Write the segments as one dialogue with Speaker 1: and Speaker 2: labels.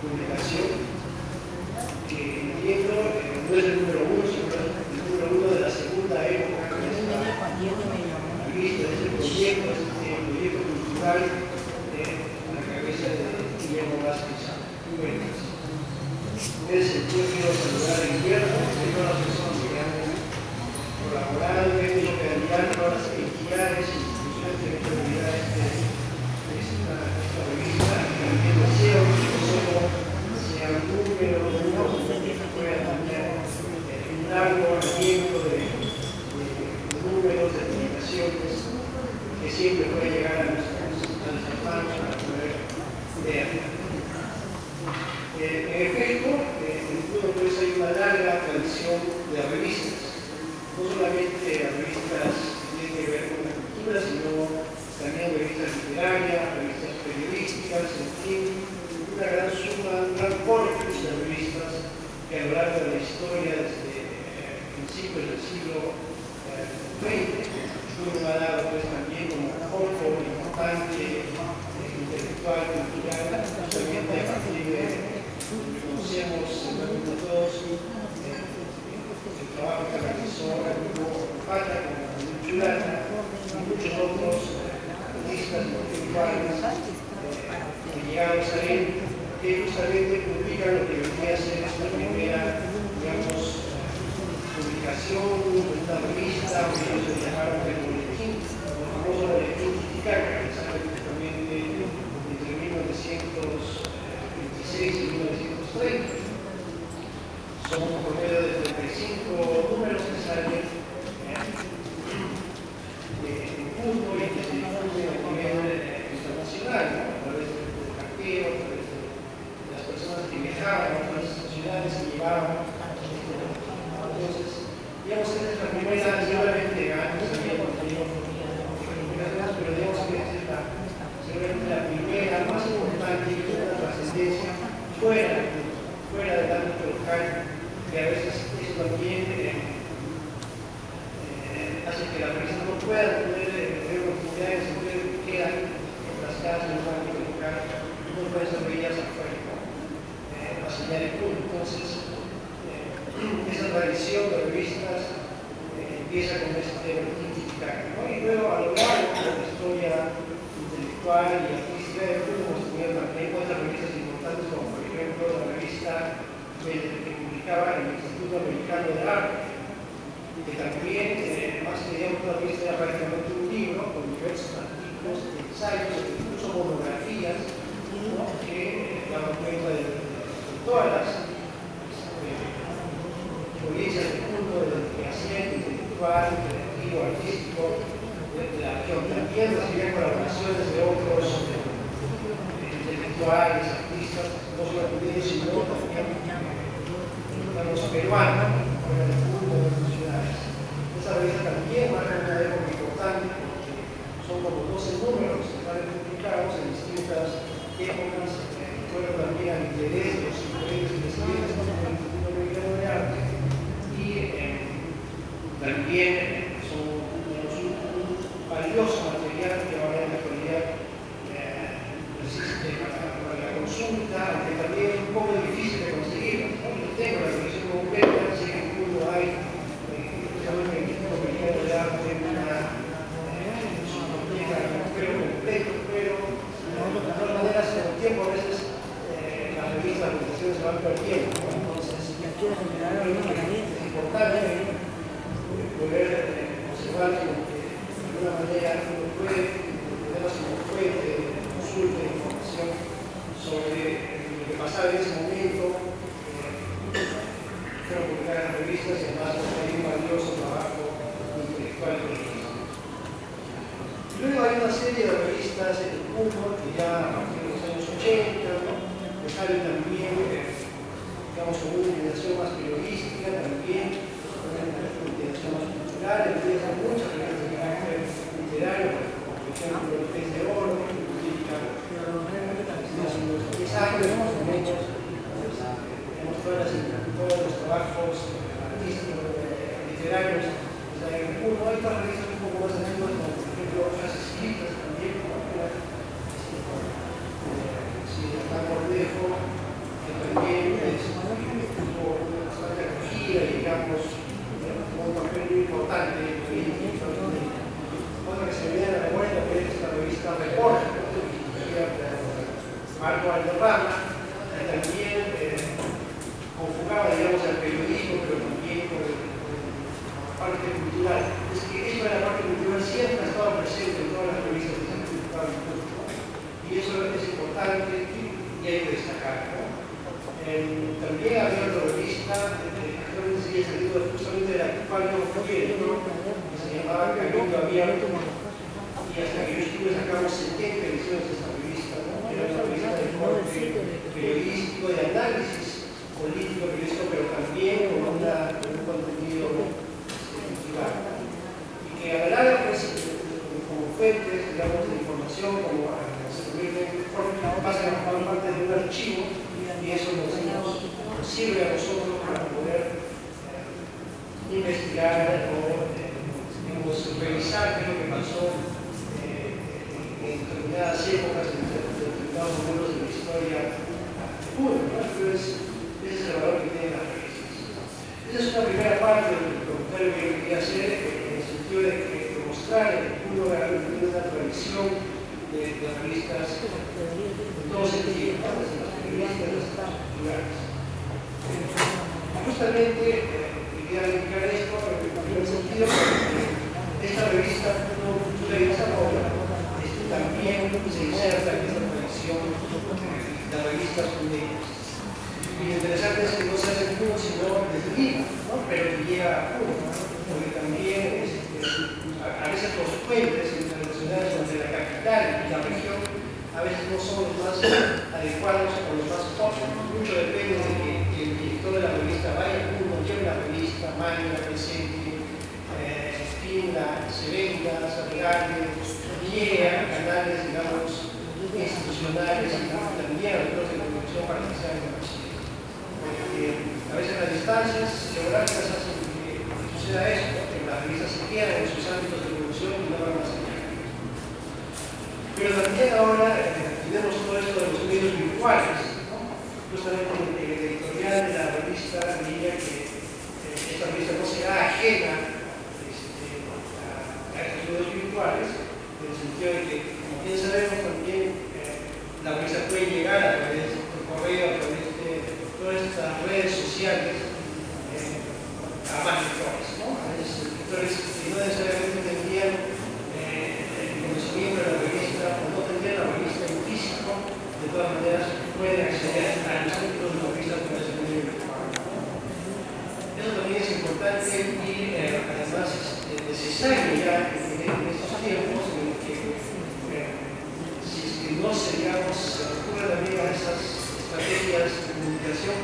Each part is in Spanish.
Speaker 1: publicación que entiendo no es el número uno, sino el número uno de la segunda época que es la revista, es el proyecto cultural de la cabeza de Guillermo Vázquez Huertas. En ese sentido quiero saludar a Guillermo y a todas las personas que han colaborado, que han hecho realidad todas las entidades y instituciones que han hecho realidad esta revista, y también deseo que no solo sea un número de uno, sino que pueda tener un largo aliento de números, de publicaciones, que siempre puede llegar a nuestras manos para poder leer. En efecto, en el mundo pues hay una larga tradición de revistas, no solamente revistas que tienen que ver con la cultura, sino también revistas literarias, revistas periodísticas, en fin, una gran suma, un gran corpus de revistas que a lo largo de la historia, desde principios del siglo XX, uno ha dado pues también como corpo importante intelectual, cultural, justamente a partir de conocemos todos el trabajo que realizó el grupo Pata con la Chulana y muchos otros artistas intelectuales ligados a él, que justamente publican lo que vendría a ser esta primera, digamos, publicación, una revista, o ellos se llamaron el boletín, el famoso boletín Titicaca, que sale justamente entre 1926 y 1930. Son un promedio de 35 números que salen en punto y que se difunden a nivel internacional, ¿no? A través del cartero, a través de las personas que viajaban a otras ciudades y llevaban. Entonces, digamos que esta es la primera, seguramente antes había tenido publicaciones, pero digamos que esta es seguramente la primera más importante y una trascendencia fuera del ámbito local, que a veces eso también hace que la revista no pueda tener oportunidades, se quedan enfrascadas en un ámbito local, no pueden ser veídas afuera, más allá del punto. Entonces, esa tradición de revistas empieza con este Titicaca, ¿no? Y luego a lo largo de la historia intelectual y artística de Cuba hemos tenido también otras revistas importantes, como por ejemplo la revista que publicaba el Instituto Americano de Arte, que también, más que digamos una revista, era prácticamente un libro con diversos artículos, ensayos, incluso monografías, ¿no? Que daban cuenta de todas las experiencias del mundo, del quehacer intelectual, creativo, artístico de la región. También recibían colaboraciones de otros intelectuales, artistas, no solo ellos, sino también los peruanos, fuera del mundo, de las ciudades. Esa revista también marca una época importante porque son como 12 números que están publicados en distintas épocas, fueron también al interés de los diferentes presidentes del Instituto Americano de Arte y también son un valioso material que ahora en la actualidad resiste para la consulta, aunque también es un poco difícil de conseguir. Yo tengo la colección completa, sé que en Cuba hay, especialmente en el Instituto Americano de Arte, su biblioteca completo, pero de todas maneras, con el tiempo a veces las revistas, las publicaciones se van perdiendo, ¿no? Entonces, es importante poder observar que de alguna manera uno puede tenerlas como fuente de consulta e información sobre lo que pasaba en ese momento. Fueron publicadas las revistas y además hay un valioso trabajo intelectual con ellos. Luego hay una serie de revistas en el mundo que ya a partir de los años 80, ¿no? Que salen también, digamos, con una inclinación más periodística, también una inclinación más cultural, empiezan muchas revistas de carácter literario, por ejemplo, el Pez de Oro, que publica hace unos 10 años, más o menos, tenemos todos los trabajos artísticos, literarios, en el mundo. Hay otras revistas un poco más antiguas, como por ejemplo otras escritas también, como si está Cordejo, importante, otra que se me viene a la memoria también es la revista Reporte, que escribía Marco Valderrama, que también conjugaba, digamos, el periodismo, pero también con la parte cultural. Es que esto de la parte cultural siempre ha estado presente en todas las revistas que se han publicado en México, y eso es importante y hay que destacar, ¿no? También había una revista que actualmente sigue saliendo justamente de la cual yo fui, ¿no? Que se llamaba Cabildo Abierto, y hasta que yo estuve sacamos 70 ediciones de esta revista, ¿no? Era una revista de corte periodístico, de análisis político, periodístico, pero también con un contenido cultural. Y que a la larga, pues, como fuentes, digamos, de información, como pasa a formar parte de un archivo, y eso nos sirve a nosotros para poder investigar o revisar qué es lo que pasó en determinadas épocas, en determinados momentos de la historia del mundo, ¿no? Entonces, ese es el valor que tienen las revistas. Esa es una primera parte del comentario que yo quería hacer, en el sentido de demostrar que el mundo tiene una tradición de revistas en todo sentido, ¿no? Desde las periodistas, las culturales. Justamente quería dedicar esto en el primer sentido, porque esta revista, tú le dices ahora, también se inserta en esta tradición de revistas públicas. Y lo interesante es que no se hace en uno, sino desde Lima, ¿no? Pero que llega a uno, porque también a veces los puentes internacionales entre la capital y la región a veces no son los más adecuados o los más óptimos. Mucho depende de que el director de la revista vaya a uno, lleve la revista, mande, la presente, firma, se venda, se regale, llegue a canales, digamos, institucionales y también a los de comunicación para que sean conocidos. Porque a veces las distancias geográficas hacen que suceda eso, ¿no? Que las revistas se quedan en sus ámbitos de producción y no van más allá. Pero también ahora tenemos todo esto de los medios virtuales, ¿no? Justamente el editorial de la revista diría que esta revista no será ajena a estos medios virtuales, en el sentido de que, como bien sabemos, también la revista puede llegar a través del correo, a través de todas estas redes sociales a más lectores, ¿no? A veces lectores que no necesariamente tendrían el conocimiento de la revista o no tendrían la revista en físico, de todas maneras pueden acceder a los artículos de la revista a través del medio virtual. Eso también es importante y además es necesario ya en estos tiempos en los que si es que no se, digamos, se recurre también a esas estrategias de comunicación,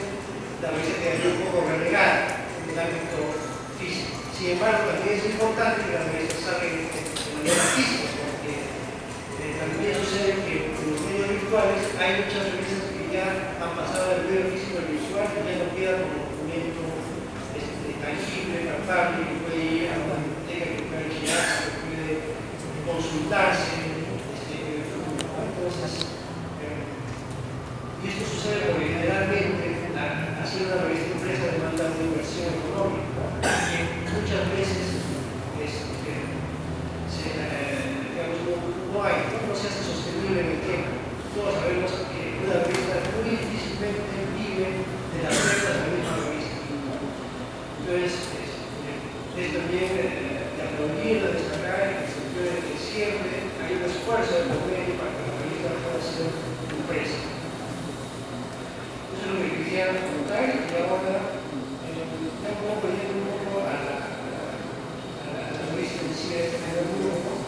Speaker 1: la revista quedaría un poco relegada en el ámbito físico. Sin embargo, también es importante que la revista salga de manera física, porque también sucede que en los medios virtuales hay muchas revistas que ya han pasado del medio físico al virtual y ya no queda como documento tangible, palpable, que puede ir a una biblioteca, que puede alquilarse, que puede consultarse. Entonces, y esto sucede porque generalmente hacer una revista impresa demanda una inversión económica y muchas veces no se hace sostenible en el tiempo. Todos sabemos que una revista muy difícilmente vive de las ventas de la misma revista. Entonces, es también de aplaudir, de destacar en el sentido de que siempre hay un esfuerzo de poder para que la revista pueda ser impresa. Eso es lo que quería contar y ahora ya puedo poner un poco a la revista en sí de este grupo,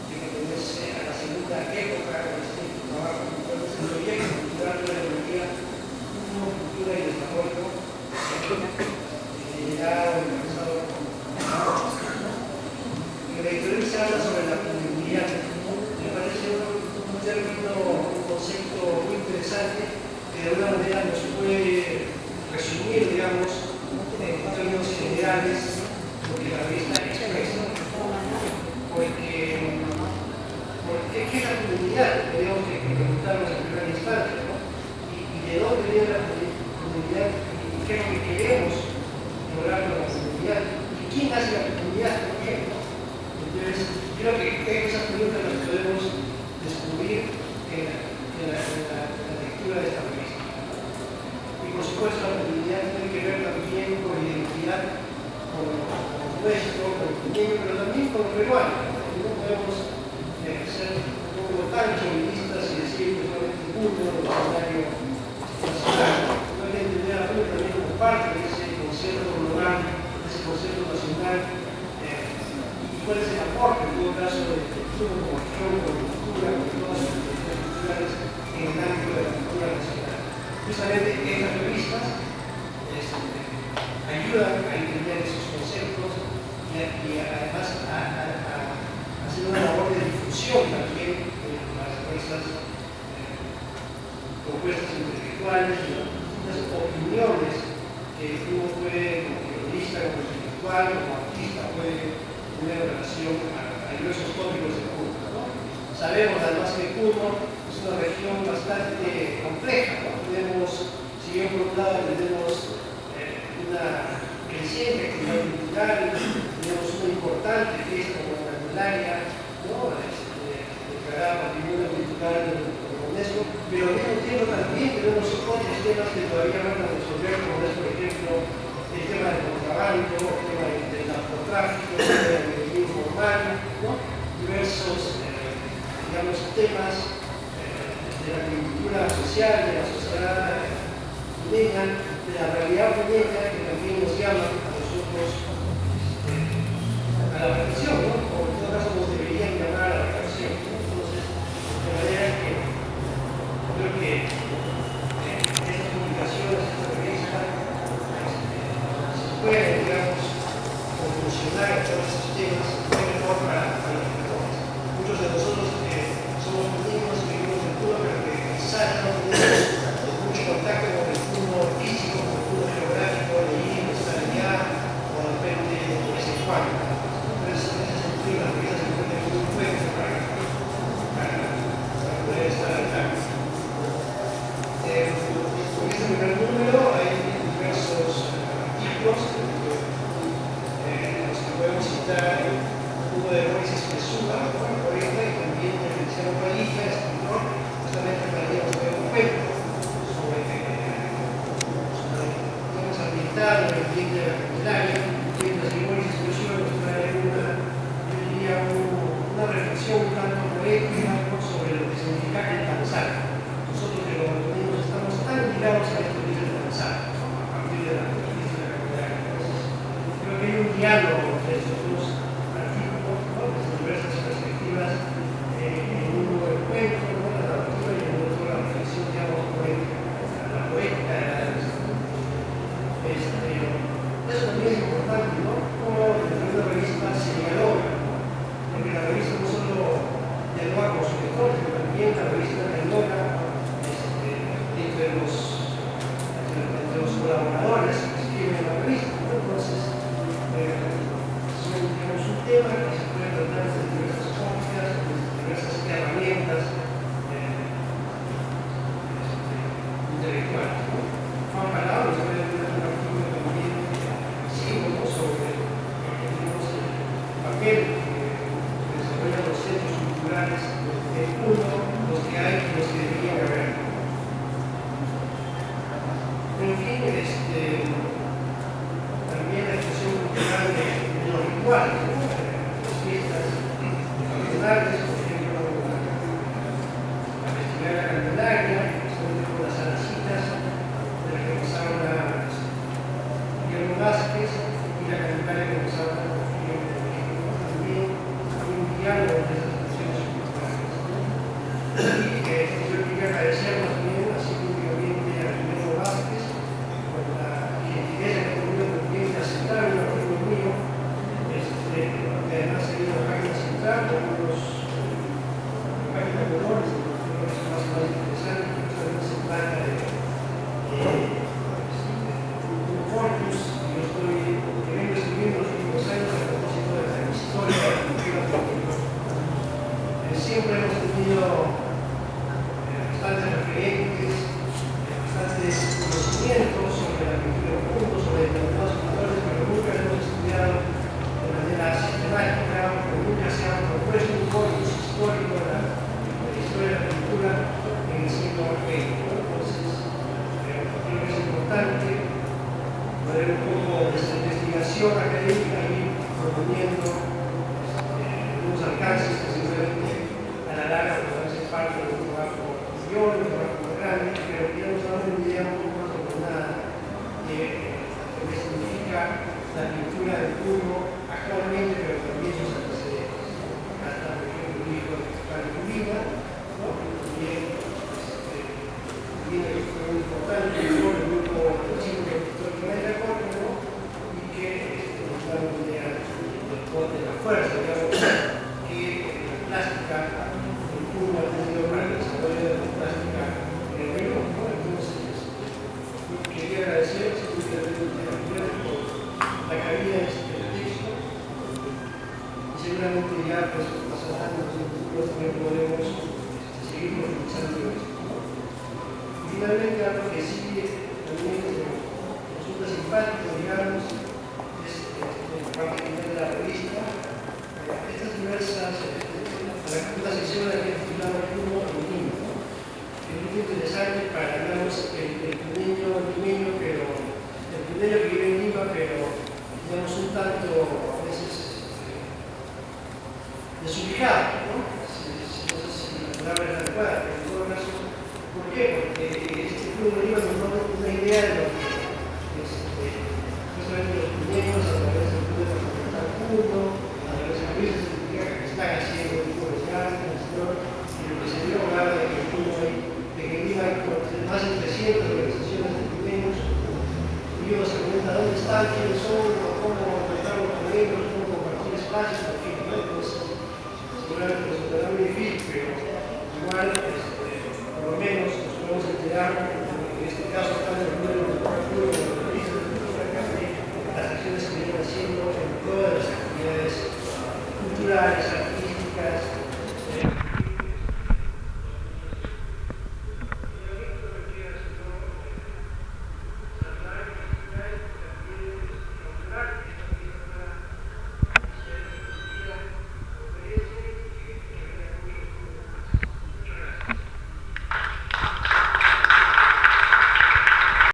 Speaker 1: que pertenece a la segunda época de este trabajo. Entonces, el proyecto cultural de la economía, cultura y desarrollo, ya organizado el editorial se habla sobre la comunidad. Me parece un término, un concepto muy interesante que de alguna manera nos puede resumir, digamos, en términos generales lo que la revista expresa. Porque ¿qué es la comunidad? Tenemos que preguntarnos en primera instancia, ¿no? Y de dónde viene la comunidad y qué es lo que queremos lograr con la comunidad. ¿Y quién hace la comunidad? Porque peruano. No podemos ser como tan chauvinistas y decir que solamente el mundo del escenario nacional. No hay que entender a Perú también como parte de ese concierto global, de ese concierto nacional, y cuál es el aporte, en todo caso, de Perú como acción, como cultura, con todas las actividades culturales en el ámbito de la cultura nacional. Justamente estas revistas ayudan a entender esos conceptos y además a hacer una labor de difusión también de esas propuestas intelectuales y las opiniones que uno puede, como periodista, como intelectual, como artista, puede tener en relación a diversos tópicos del Puno, ¿no? Sabemos además que Puno es una región bastante compleja, ¿no? Si bien por un lado tenemos una creciente actividad cultural, tenemos una importante fiesta como la Candelaria, ¿no? Declarada Patrimonio Cultural de la UNESCO, pero al mismo tiempo también tenemos otros temas que todavía van a resolver, como es, por ejemplo, el tema del contrabando, el tema del narcotráfico, el tema del economía informal, ¿no? Diversos, digamos, temas de la cultura social, de la sociedad puneña, de la realidad puneña, que también nos llama a nosotros a la reflexión, ¿no? O en todo caso nos deberían llamar a la reflexión, ¿no? Entonces, de manera que creo que estas publicaciones, esta revista, se pueden, digamos, conclusionar en todos estos temas, muy mejor para los lectores. Muchos de nosotros somos puneños, vivimos en Cuba, pero que quizás no tenemos mucho contacto con el mundo físico, con el mundo geográfico, de ir, de estar allá, o de repente de vez en cuando. Entonces, en ese sentido, las revistas se encuentran muy fuertes para poder estar al tanto. Con este primer número hay diversos artículos los que podemos citar uno de Moisés Mesúa, poeta, y también de Feliciano Padilla, escritor, justamente para ir a hacer un cuento sobre temas ambientales, el ambiente de la Candelaria, mientras que Moisés Mesúa nos trae yo diría, una reflexión un tanto poética, ¿no? Sobre lo que significa el danzar. Nosotros que los niños estamos tan ligados a esto que es el danzar, ¿no? A partir de la Candelaria. Entonces, creo que hay un diálogo entre estos dos artículos, ¿no? Desde diversas perspectivas, en uno el cuento, ¿no? La narrativa, y en el otro la reflexión, digamos, poética, la poética de la danza. Eso también es importante, ¿no? Cómo dentro de una revista se dialoga, ¿no? Porque la revista no solo dialoga con su lector, sino también la revista dialoga entre los colaboradores que escriben la revista, ¿no? Entonces, son, digamos, un tema que se puede tratar desde diversas ópticas, desde diversas herramientas intelectuales, ¿no? Juan Palabra nos puede tener un artículo también sobre el papel que desarrollan los centros culturales del mundo, los que hay y los que deberían haber. En fin, también la expresión cultural de los rituales, ¿no? Las fiestas tradicionales, por ejemplo, la festividad de la Candelaria, con las alacitas, de la que nos habla Guillermo Vázquez, y la Candelaria que nos habla también hay un diálogo de esas expresiones culturales, ¿no? Y yo quería agradecer también así públicamente a Guillermo Vázquez por la finalmente, algo que sí también resulta simpático, digamos, es la parte final de la revista. Estas diversas, la sección de que he titulado el Puno y Niño, ¿no? Es muy interesante para, digamos, el puneño, pero el puneño que vive en Lima, pero, digamos, un tanto, a veces, desubicado, ¿no? No sé si la palabra es adecuada, pero en todo caso, ¿por qué? Porque este Puno de Lima nos da una idea de lo que justamente los puneños, a través del Puno de la Puno, a través de la revista científica que están haciendo el Puno de Grandes, ¿no? Y lo que se dio hablar de que el Puno hay, de que en Lima hay más de 300 organizaciones de puneños, y ellos se preguntan dónde están, quiénes son, cómo conectar los puneños, cómo compartir espacios, en fin, ¿no? Entonces, seguramente resultará muy difícil, pero igual, por lo menos nos podemos enterar, en este caso, acá en el número de las acciones que vienen haciendo en todas las actividades culturales,